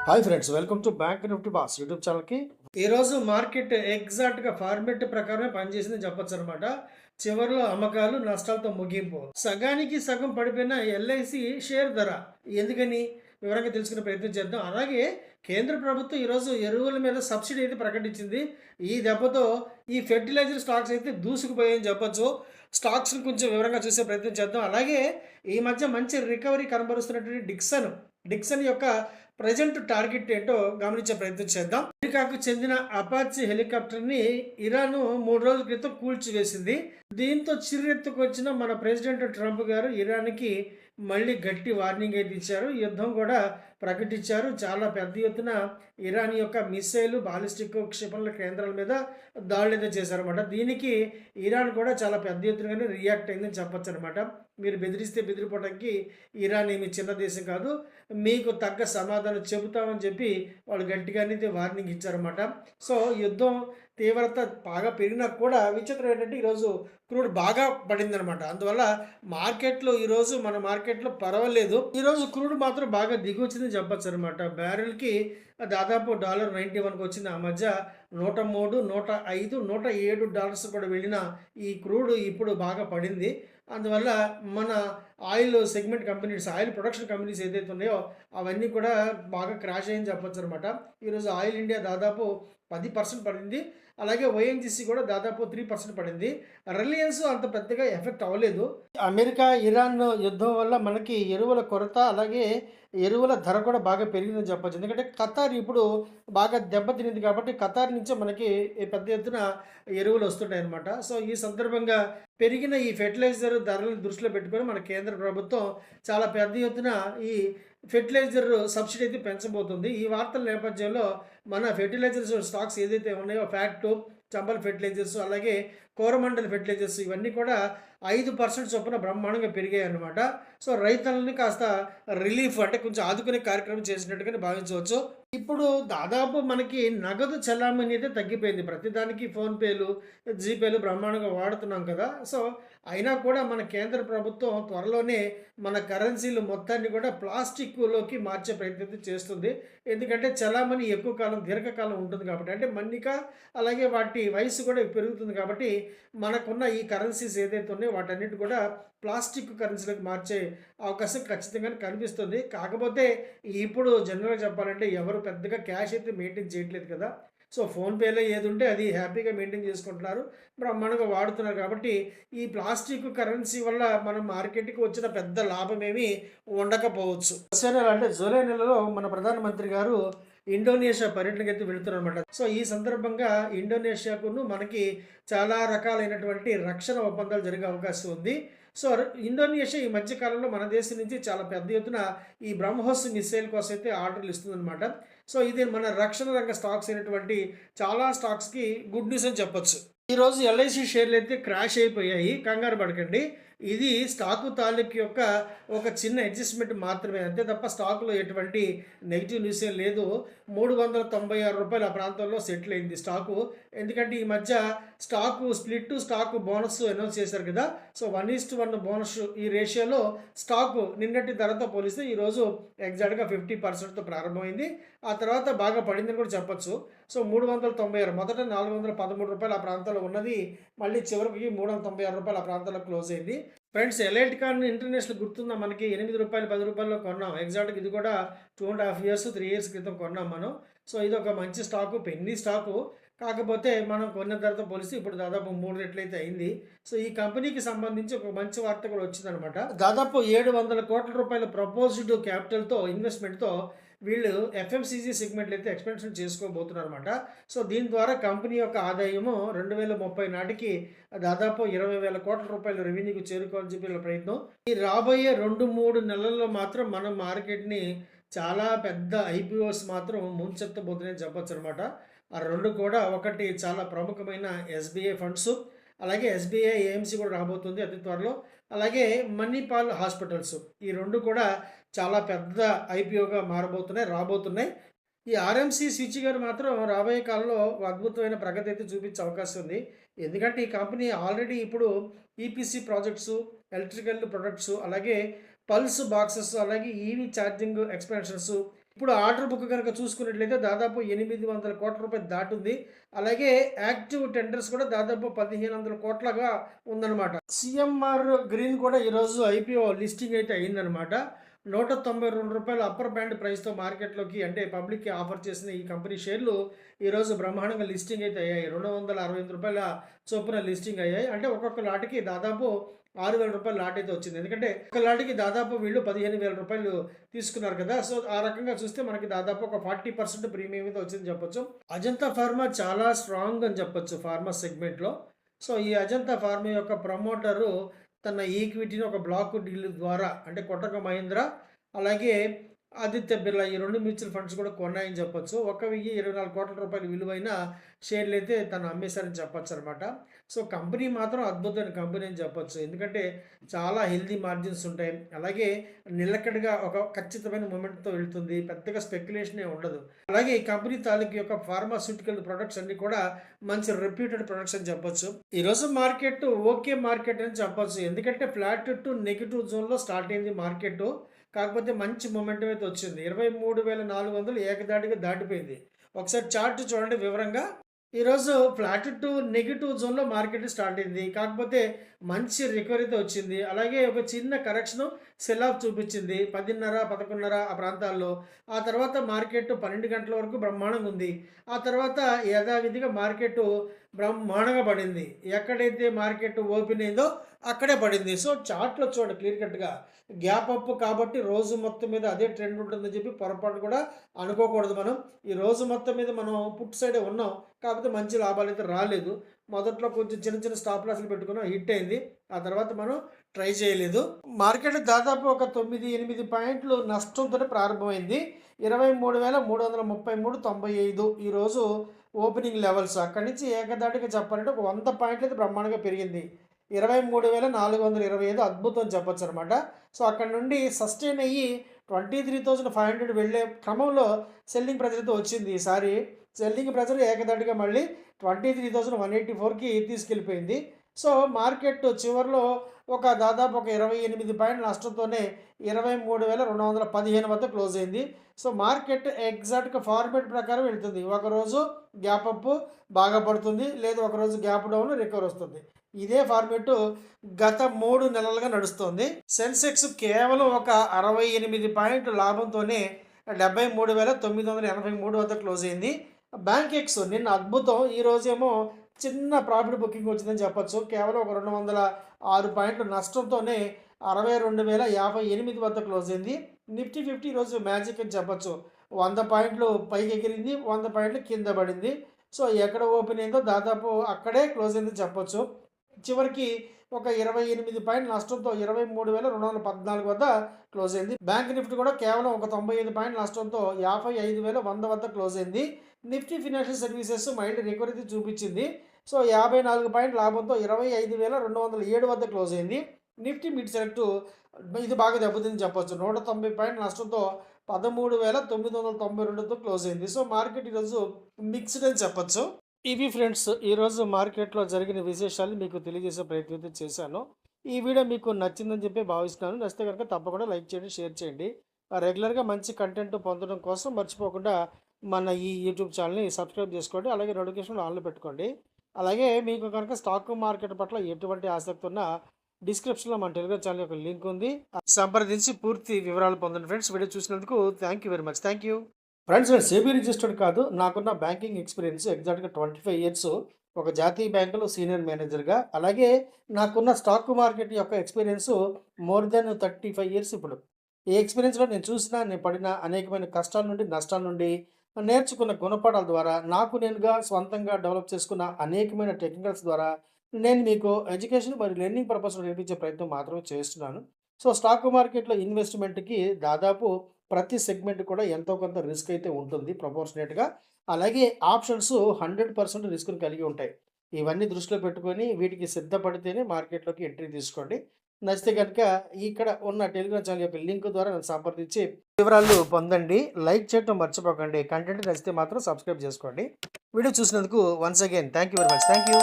Hi friends, welcome to bank Nifty boss YouTube ఛానల్కి. ఈరోజు market ఎగ్జాక్ట్గా ఫార్మెట్ ప్రకారమే పనిచేసిందని చెప్పొచ్చు అనమాట. చివరిలో అమ్మకాలు నష్టాలతో ముగింపు. సగానికి సగం పడిపోయిన ఎల్ఐసి షేర్ ధర ఎందుకని వివరంగా తెలుసుకునే ప్రయత్నం చేద్దాం. అలాగే కేంద్ర ప్రభుత్వం ఈరోజు ఎరువుల మీద సబ్సిడీ అయితే ప్రకటించింది. ఈ దెబ్బతో ఈ ఫెర్టిలైజర్ స్టాక్స్ అయితే దూసుకుపోయాయని చెప్పొచ్చు. స్టాక్స్ని కొంచెం వివరంగా చూసే ప్రయత్నం చేద్దాం. అలాగే ఈ మధ్య మంచి రికవరీ కనబరుస్తున్నటువంటి డిక్సన్ యొక్క ప్రజెంట్ టార్గెట్ ఏంటో గమనించే ప్రయత్నం చేద్దాం. అమెరికాకు చెందిన అపాచీ హెలికాప్టర్ని ఇరాన్ 3 రోజుల క్రితం కూల్చివేసింది. దీంతో చిర్రెత్తుకొచ్చిన మన ప్రెసిడెంట్ ట్రంప్ గారు ఇరాన్కి మళ్ళీ గట్టి వార్నింగ్ అయితే ఇచ్చారు. యుద్ధం కూడా ప్రకటించారు. చాలా పెద్ద ఎత్తున ఇరాన్ యొక్క మిసైలు బాలిస్టిక్ క్షిపణుల కేంద్రాల మీద దాడులు అయితే చేశారన్నమాట. దీనికి ఇరాన్ కూడా చాలా పెద్ద ఎత్తునగానే రియాక్ట్ అయిందని చెప్పొచ్చు అనమాట. మీరు బెదిరిస్తే బెదిరిపోవడానికి ఇరాన్ ఏమి చిన్న దేశం కాదు, మీకు తగ్గ సమాధానం చెబుతామని చెప్పి వాళ్ళు గట్టిగానే వార్నింగ్ ఇచ్చారన్నమాట. సో యుద్ధం తీవ్రత బాగా పెరిగినా కూడా విచిత్రం ఏంటంటే ఈరోజు క్రూడ్ బాగా పడిందనమాట. అందువల్ల మార్కెట్లో ఈరోజు మన మార్కెట్లో పర్వాలేదు. ఈరోజు క్రూడ్ మాత్రం బాగా దిగి వచ్చిందని చెప్పచ్చు అనమాట. బ్యారెల్కి దాదాపు $91కి వచ్చింది. ఆ మధ్య 103, 105, $107 కూడా వెళ్ళిన ఈ క్రూడ్ ఇప్పుడు బాగా పడింది. అందువల్ల మన oil segment companies, oil production companies ఏదైతే ఉన్నాయో అవన్నీ కూడా బాగా క్రాష్ అయ్యని చెప్పొచ్చు అనమాట. ఈరోజు ఆయిల్ ఇండియా దాదాపు 10% పడింది. అలాగే ఓఎన్జీసీ కూడా దాదాపు 3% పడింది. రిలయన్స్ అంత పెద్దగా ఎఫెక్ట్ అవ్వలేదు. అమెరికా ఇరాన్ యుద్ధం వల్ల మనకి ఎరువుల కొరత, అలాగే ఎరువుల ధర కూడా బాగా పెరిగిందని చెప్పొచ్చు. ఎందుకంటే ఖతార్ ఇప్పుడు బాగా దెబ్బతినింది కాబట్టి ఖతార్ నుంచే మనకి పెద్ద ఎత్తున ఎరువులు వస్తుంటాయి అన్నమాట. సో ఈ సందర్భంగా పెరిగిన ఈ ఫెర్టిలైజర్ ధరలను దృష్టిలో పెట్టుకొని మన కేంద్ర ప్రభుత్వం చాలా పెద్ద ఎత్తున ఈ ఫెర్టిలైజర్ సబ్సిడీ అయితే పెంచబోతుంది. ఈ వార్తల నేపథ్యంలో మన ఫెర్టిలైజర్స్ స్టాక్స్ ఏదైతే ఉన్నాయో ఫ్యాక్ట్, చంబల్ ఫెర్టిలైజర్స్, అలాగే కోరమండల్ ఫెర్టిలైజర్స్ ఇవన్నీ కూడా 5% చొప్పున బ్రహ్మాండంగా పెరిగాయి అన్నమాట. సో రైతులని కాస్త రిలీఫ్ అంటే కొంచెం ఆదుకునే కార్యక్రమం చేసినట్టుగానే భావించవచ్చు. ఇప్పుడు దాదాపు మనకి నగదు చలామణి అయితే తగ్గిపోయింది. ప్రతిదానికి ఫోన్పేలు, జీపేలు బ్రహ్మాండంగా వాడుతున్నాం కదా. సో అయినా కూడా మన కేంద్ర ప్రభుత్వం త్వరలోనే మన కరెన్సీలు మొత్తాన్ని కూడా ప్లాస్టిక్లోకి మార్చే ప్రయత్నం చేస్తుంది. ఎందుకంటే చలామణి ఎక్కువ కాలం దీర్ఘకాలం ఉంటుంది కాబట్టి, అంటే మన్నిక అలాగే వాటి వయసు కూడా పెరుగుతుంది కాబట్టి మనకున్న ఈ కరెన్సీస్ ఏదైతే ఉన్నాయో వాటన్నిటి కూడా ప్లాస్టిక్ కరెన్సీలకు మార్చే అవకాశం ఖచ్చితంగా కనిపిస్తుంది. కాకపోతే ఇప్పుడు జనరల్గా చెప్పాలంటే ఎవరు పెద్దగా క్యాష్ అయితే మెయింటైన్ చేయట్లేదు కదా. సో ఫోన్పేలో ఏది ఉంటే అది హ్యాపీగా మెయింటైన్ చేసుకుంటున్నారు, బ్రహ్మాండంగా వాడుతున్నారు. కాబట్టి ఈ ప్లాస్టిక్ కరెన్సీ వల్ల మన మార్కెట్కి వచ్చిన పెద్ద లాభం ఏమీ ఉండకపోవచ్చు. వచ్చే నెల అంటే జూలై నెలలో మన ప్రధానమంత్రి గారు ఇండోనేషియా పర్యటనకి అయితే వెళుతున్నారు అనమాట. సో ఈ సందర్భంగా ఇండోనేషియాకును మనకి చాలా రకాలైనటువంటి రక్షణ ఒప్పందాలు జరిగే అవకాశం ఉంది. సో ఇండోనేషియా ఈ మధ్యకాలంలో మన దేశం నుంచి చాలా పెద్ద ఎత్తున ఈ బ్రహ్మోస్ మిసైల్ కోసం అయితే ఆర్డర్లు ఇస్తుందన్నమాట. సో ఇది మన రక్షణ రంగ స్టాక్స్ అయినటువంటి చాలా స్టాక్స్కి గుడ్ న్యూస్ అని చెప్పొచ్చు. ఈరోజు ఎల్ఐసి షేర్లు అయితే క్రాష్ అయిపోయాయి, కంగారు పడకండి. ఇది స్టాకు తాలూకు యొక్క ఒక చిన్న అడ్జస్ట్మెంట్ మాత్రమే, అంతే తప్ప స్టాకులో ఎటువంటి నెగిటివ్ న్యూస్ ఏం లేదు. $396 ఆ ప్రాంతంలో సెటిల్ అయింది స్టాకు. ఎందుకంటే ఈ మధ్య స్టాకు స్టాకు బోనస్ అనౌన్స్ చేశారు కదా. సో 1:1 బోనస్ ఈ రేషియోలో స్టాకు నిన్నటి ధరతో పోలిస్తే ఈరోజు ఎగ్జాక్ట్గా 50%తో ప్రారంభమైంది. ఆ తర్వాత బాగా పడిందని కూడా చెప్పొచ్చు. సో 396, మొదట $413 ఆ ప్రాంతంలో ఉన్నది, మళ్ళీ చివరికి $396 ఆ ప్రాంతంలో క్లోజ్ అయింది. ఫ్రెండ్స్, ఎలైట్కాన్ ఇంటర్నేషనల్ గుర్తుందా మనకి? $8, $10 కొన్నాం. ఎగ్జాక్ట్గా ఇది కూడా 2.5 years 3 years క్రితం కొన్నాం మనం. సో ఇది ఒక మంచి స్టాకు, పెన్నీ స్టాకు. కాకపోతే మనం కొన్న ధరతో పోలిస్తే ఇప్పుడు దాదాపు 3 రెట్లు అయితే అయింది. సో ఈ కంపెనీకి సంబంధించి ఒక మంచి వార్త కూడా వచ్చిందనమాట. దాదాపు $700 కోట్ల ప్రపోజ్డ్ క్యాపిటల్తో ఇన్వెస్ట్మెంట్తో వీళ్ళు ఎఫ్ఎంసీజీ సెగ్మెంట్లు అయితే ఎక్స్పెన్షన్ చేసుకోబోతున్నారు అనమాట. సో దీని ద్వారా కంపెనీ యొక్క ఆదాయము 2030 నాటికి దాదాపు $20,000 కోట్ల రెవెన్యూకి చేరుకోవాలని చెప్పి ప్రయత్నం. ఈ రాబోయే 2-3 నెలల్లో మాత్రం మనం మార్కెట్ని చాలా పెద్ద ఐపీఓస్ మాత్రం ముంచెత్తబోతున్నాయని చెప్పొచ్చు అనమాట. ఆ రెండు కూడా, ఒకటి చాలా ప్రముఖమైన ఎస్బీఐ ఫండ్స్, అలాగే ఎస్బీఐ ఏఎంసీ కూడా రాబోతుంది అతి త్వరలో, అలాగే మణిపాల్ హాస్పిటల్స్. ఈ రెండు కూడా చాలా పెద్ద ఐపీఓగా రాబోతున్నాయి. ఈ ఆర్ఎంసీ స్విచ్ గారు మాత్రం రాబోయే కాలంలో అద్భుతమైన ప్రగతి అయితే చూపించే అవకాశం ఉంది. ఎందుకంటే ఈ కంపెనీ ఆల్రెడీ ఇప్పుడు ఈపీసీ ప్రాజెక్ట్స్, ఎలక్ట్రికల్ ప్రొడక్ట్స్, అలాగే పల్స్ బాక్సెస్, అలాగే ఈవీ ఛార్జింగ్ ఎక్స్పెన్షన్స్, ఇప్పుడు ఆర్డర్ బుక్ కనుక చూసుకున్నట్లయితే దాదాపు 800 కోట్ల రూపాయలు దాటుంది. అలాగే యాక్టివ్ టెండర్స్ కూడా దాదాపు 1500 కోట్లగా ఉందన్నమాట. సీఎంఆర్ గ్రీన్ కూడా ఈరోజు ఐపీఓ లిస్టింగ్ అయితే అయిందనమాట. రూ. 192 అప్పర్ బ్యాండ్ ప్రైస్‌తో మార్కెట్‌లోకి అంటే పబ్లిక్‌కి ఆఫర్ చేసిన ఈ కంపెనీ షేర్లు ఈరోజు బ్రహ్మాండంగా లిస్టింగ్ అయితే అయ్యాయి. రూ. 268 చొప్పున లిస్టింగ్ అయ్యాయి. అంటే ఒక్కొక్క లాట్‌కి దాదాపు రూ. 6,000 లాట్ అయితే వచ్చింది. ఎందుకంటే ఒక లాట్‌కి దాదాపు వీళ్ళు రూ. 15,000 తీసుకున్నారు కదా! సో, ఆ రకంగా చూస్తే మనకి దాదాపు ఒక 40% ప్రీమియం అయితే వచ్చిందని చెప్పొచ్చు. అజంతా ఫార్మా చాలా స్ట్రాంగ్ అని చెప్పొచ్చు ఫార్మా సెగ్మెంట్‌లో. సో, ఈ అజంతా ఫార్మా యొక్క ప్రమోటరు తన ఈక్విటీని ఒక బ్లాక్ డీల్ ద్వారా అంటే కొటక్ మహీంద్రా అలాగే ఆదిత్య బిర్లా ఈ 2 మ్యూచువల్ ఫండ్స్ కూడా కొన్నాయని చెప్పొచ్చు. 1,024 కోట్ల రూపాయల విలువైన షేర్లయితే తను అమ్మేశారని చెప్పొచ్చనమాట. సో, కంపెనీ మాత్రం అద్భుతమైన కంపెనీ అని చెప్పొచ్చు. ఎందుకంటే చాలా హెల్తీ మార్జిన్స్ ఉంటాయి. అలాగే నిలకడగా ఒక ఖచ్చితమైన మూమెంట్‌తో వెళ్తుంది. పెద్దగా స్పెక్యులేషనే ఉండదు. అలాగే ఈ కంపెనీ తాలూకు యొక్క ఫార్మాస్యూటికల్ ప్రొడక్ట్స్ అన్నీ కూడా మంచి రెప్యూటెడ్ ప్రొడక్ట్స్ అని చెప్పొచ్చు. ఈరోజు మార్కెట్ ఓకే మార్కెట్ అని చెప్పొచ్చు. ఎందుకంటే ఫ్లాట్ టు నెగెటివ్ జోన్‌లో స్టార్ట్ అయింది మార్కెట్. కాకపోతే మంచి మొమెంటం అయితే వచ్చింది. 23,400 ఏకధాటిగా దాటిపోయింది. ఒకసారి చార్ట్ చూడండి వివరంగా. ఈరోజు ఫ్లాట్ టు నెగెటివ్ జోన్‌లో మార్కెట్ స్టార్ట్ అయింది. కాకపోతే మంచి రికవరీ అయితే వచ్చింది. అలాగే ఒక చిన్న కరెక్షను సెల్ ఆఫ్ చూపించింది. 10:30, 11:30 ఆ ప్రాంతాల్లో. ఆ తర్వాత మార్కెట్ 12 గంటల వరకు బ్రహ్మాండంగా ఉంది. ఆ తర్వాత యథావిధిగా మార్కెట్ బ్రహ్మాండంగా పడింది. ఎక్కడైతే మార్కెట్ ఓపెన్ అయిందో అక్కడే పడింది. సో, చార్ట్‌లో చూడండి క్లియర్ కట్‌గా. గ్యాప్ అప్ కాబట్టి రోజు మొత్తం మీద అదే ట్రెండ్ ఉంటుందని చెప్పి పొరపాటు కూడా అనుకోకూడదు మనం. ఈ రోజు మొత్తం మీద మనం పుట్ సైడే ఉన్నాం. కాకపోతే మంచి లాభాలైతే రాలేదు. మొదట్లో కొంచెం చిన్న చిన్న స్టాప్ లాస్‌లు పెట్టుకున్నాం. హిట్ అయింది. ఆ తర్వాత మనం ట్రై చేయలేదు. మార్కెట్ దాదాపు ఒక 9, 8 పాయింట్లు నష్టంతోనే ప్రారంభమైంది. 23,333.95 ఈరోజు ఓపెనింగ్ లెవెల్స్. అక్కడి నుంచి ఏకధాటిగా చెప్పాలంటే ఒక 100 పాయింట్లు అయితే బ్రహ్మాండంగా పెరిగింది. 23,425 అద్భుతం అని చెప్పొచ్చనమాట. సో, అక్కడి నుండి సస్టైన్ అయ్యి 23,500 వెళ్ళే క్రమంలో సెల్లింగ్ ప్రెషర్ అయితే వచ్చింది. ఈసారి సెల్లింగ్ ప్రెషర్ ఏకధాటిగా మళ్ళీ 23,184కి తీసుకెళ్ళిపోయింది. సో, మార్కెట్ చివరిలో ఒక దాదాపు ఒక 28 పాయింట్ల నష్టంతోనే 23,215 వద్ద క్లోజ్ అయింది. సో, మార్కెట్ ఎగ్జాక్ట్‌గా ఫార్మేట్ ప్రకారం వెళ్తుంది. ఒకరోజు గ్యాప్ అప్ బాగా పడుతుంది. లేదు ఒకరోజు గ్యాప్ డౌన్ రికవర్ వస్తుంది. ఇదే ఫార్మేటు గత 3 నెలలుగా నడుస్తోంది. సెన్సెక్స్ కేవలం ఒక 68 పాయింట్ల లాభంతోనే 73,983 వద్ద క్లోజ్ అయింది. బ్యాంక్ ఎక్స్ నిన్న అద్భుతం. ఈరోజేమో చిన్న ప్రాఫిట్ బుకింగ్ వచ్చిందని చెప్పొచ్చు. కేవలం ఒక 206 పాయింట్ల నష్టంతోనే 62,058 వద్ద క్లోజ్ అయింది. నిఫ్టీ 50 ఈరోజు మ్యాజిక్ అని చెప్పొచ్చు. 100 పాయింట్లు పైకి ఎగిరింది. 100 పాయింట్లు కింద పడింది. సో, ఎక్కడ ఓపెన్ అయిందో దాదాపు అక్కడే క్లోజ్ అయిందని చెప్పొచ్చు. చివరికి ఒక 28 పాయింట్ల నష్టంతో 23,214 వద్ద క్లోజ్ అయింది. బ్యాంక్ నిఫ్టీ కూడా కేవలం ఒక 95 పాయింట్ల నష్టంతో 55,100 వద్ద క్లోజ్ అయింది. Nifty financial services mild recovery చూపించింది. సో, 54 పాయింట్ల లాభంతో 25,207 వద్ద క్లోజ్ అయింది. నిఫ్టీ మిడ్ సెలెక్ట్ ఇది బాగా దెబ్బతిందని చెప్పొచ్చు. 190 పాయింట్ల నష్టంతో 13,992తో క్లోజ్ అయింది. సో, మార్కెట్ ఈరోజు మిక్స్డ్ అని చెప్పొచ్చు. ఇవి ఫ్రెండ్స్ ఈరోజు మార్కెట్లో జరిగిన విశేషాలు మీకు తెలియజేసే ప్రయత్నం అయితే చేశాను. ఈ వీడియో మీకు నచ్చిందని చెప్పి భావిస్తున్నాను. నచ్చితే కనుక తప్పకుండా లైక్ చేయండి, షేర్ చేయండి. రెగ్యులర్గా మంచి కంటెంట్ పొందడం కోసం మర్చిపోకుండా మన ఈ యూట్యూబ్ ఛానల్ని సబ్స్క్రైబ్ చేసుకోండి. అలాగే నోటిఫికేషన్ ఆన్లో పెట్టుకోండి. అలాగే మీకు కనుక స్టాక్ మార్కెట్ పట్ల ఎటువంటి ఆసక్తి ఉన్నా డిస్క్రిప్షన్లో మన టెలిగ్రామ్ ఛానల్ యొక్క లింక్ ఉంది. సంప్రదించి పూర్తి వివరాలు పొందండి ఫ్రెండ్స్. వీడియో చూసినందుకు thank you very much. Thank you friends. నేను సెబీ రిజిస్టర్డ్ కాదు. నాకున్న బ్యాంకింగ్ ఎక్స్పీరియన్స్ ఎగ్జాక్ట్గా 25 ఇయర్స్ ఒక జాతీయ బ్యాంకులో సీనియర్ మేనేజర్గా. అలాగే నాకున్న స్టాక్ మార్కెట్ యొక్క ఎక్స్పీరియన్స్ మోర్ దెన్ 35 ఇయర్స్. ఇప్పుడు ఈ ఎక్స్పీరియన్స్లో నేను నేను పడిన అనేకమైన కష్టాల నుండి నష్టాల నుండి నేర్చుకున్న గుణపాఠాల ద్వారా నాకు నేనుగా స్వంతంగా డెవలప్ చేసుకున్న అనేకమైన టెక్నికల్స్ ద్వారా నేను మీకు ఎడ్యుకేషన్ మరియు లెర్నింగ్ పర్పస్లో నేర్పించే ప్రయత్నం మాత్రమే చేస్తున్నాను. సో, స్టాక్ మార్కెట్లో ఇన్వెస్ట్మెంట్కి దాదాపు ప్రతి సెగ్మెంట్ కూడా ఎంతో కొంత రిస్క్ అయితే ఉంటుంది ప్రపోర్షనేట్గా. అలాగే ఆప్షన్స్ 100% రిస్క్ని కలిగి ఉంటాయి. ఇవన్నీ దృష్టిలో పెట్టుకొని వీటికి సిద్ధపడితేనే మార్కెట్లోకి ఎంట్రీ తీసుకోండి. నచ్చితే కనుక ఇక్కడ ఉన్న టెలిగ్రామ్ ఛానల్ యొక్క లింక్ ద్వారా నన్ను సంప్రదించి వివరాలు పొందండి. లైక్ చేయడం మర్చిపోకండి. కంటెంట్ నచ్చితే మాత్రం సబ్స్క్రైబ్ చేసుకోండి. వీడియో చూసినందుకు once again thank you very much. Thank you.